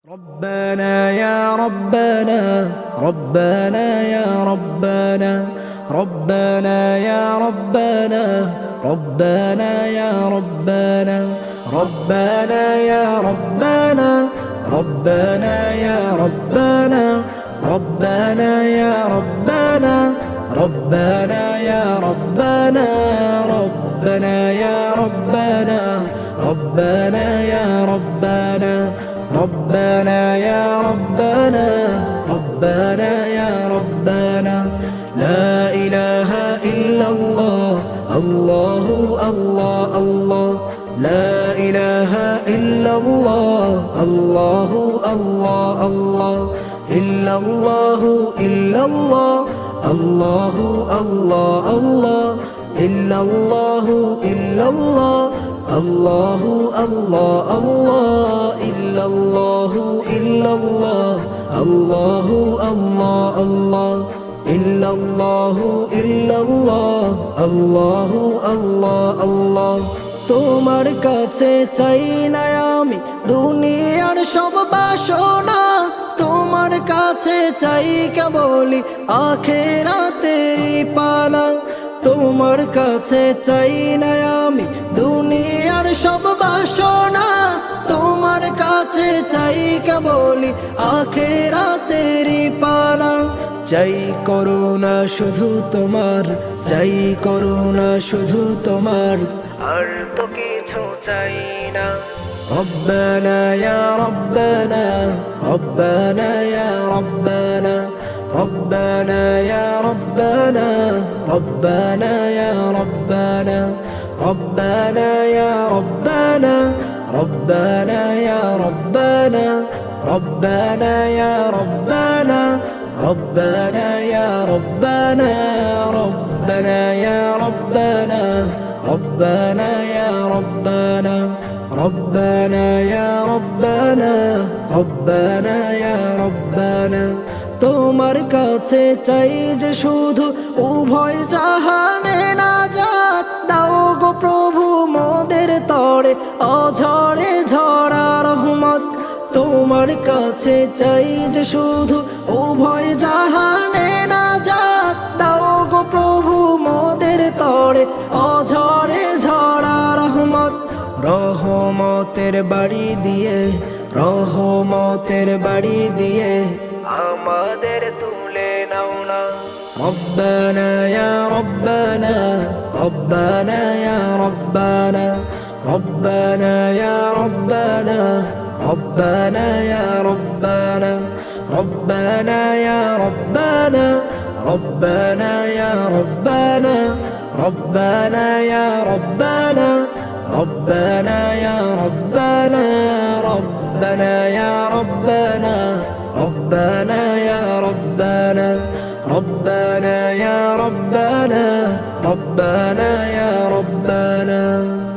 ربنا يا ربنا ربنا يا ربنا ربنا يا ربنا ربنا يا ربنا ربنا يا ربنا ربنا يا ربنا ربنا يا ربنا ربنا يا ربنا ربنا يا ربنا ربنا يا ربنا ربنا يا ربنا ربنا يا ربنا لا إله إلا الله الله الله الله لا إله إلا الله الله الله الله إلا الله إلا الله الله الله الله إلا الله إلا الله الله الله الله إلا الله إلا الله الله الله الله إلا الله إلا الله الله الله الله তোমার কাছে চাই না আমি দুনিয়ার সব বাসনা তোমার কাছে চাই কেবলই আখিরাতেরই পানা তোমার কাছে চাই না আমি দুনিয়ার সব বাসনা তোমার কাছে চাই কেবলই আখিরাতেরই পানা চাই করুণা শুধু তোমার চাই করুণা শুধু তোমার আর তো কিছু চাই না ربنا يا ربنا ربنا يا ربنا ربنا يا ربنا ربنا يا ربنا ربنا يا ربنا ربنا يا ربنا ربنا يا ربنا ربنا يا ربنا ربنا يا ربنا ربنا يا ربنا ربنا يا ربنا ربنا يا ربنا তোমার কাছে চাই যে শুধু উভয় জাহানে নাজাত দাও গো প্রভু মোদের তরে অঝরে ঝরা রহমত তোমার কাছে চাই যে শুধু উভয় জাহানে নাজাত দাও গো প্রভু মোদের তরে অঝরে ঝরা রহমত রহমতের বাড়ি দিয়ে রহমতের বাড়ি দিয়ে আমাদের তুলে নাও না ربنا يا ربنا ربنا يا ربنا ربنا يا ربنا ربنا يا ربنا ربنا يا ربنا ربنا يا ربنا ربنا يا ربنا ربنا يا ربنا ربنا يا ربنا ربنا يا ربنا ربنا يا ربنا ربنا يا ربنا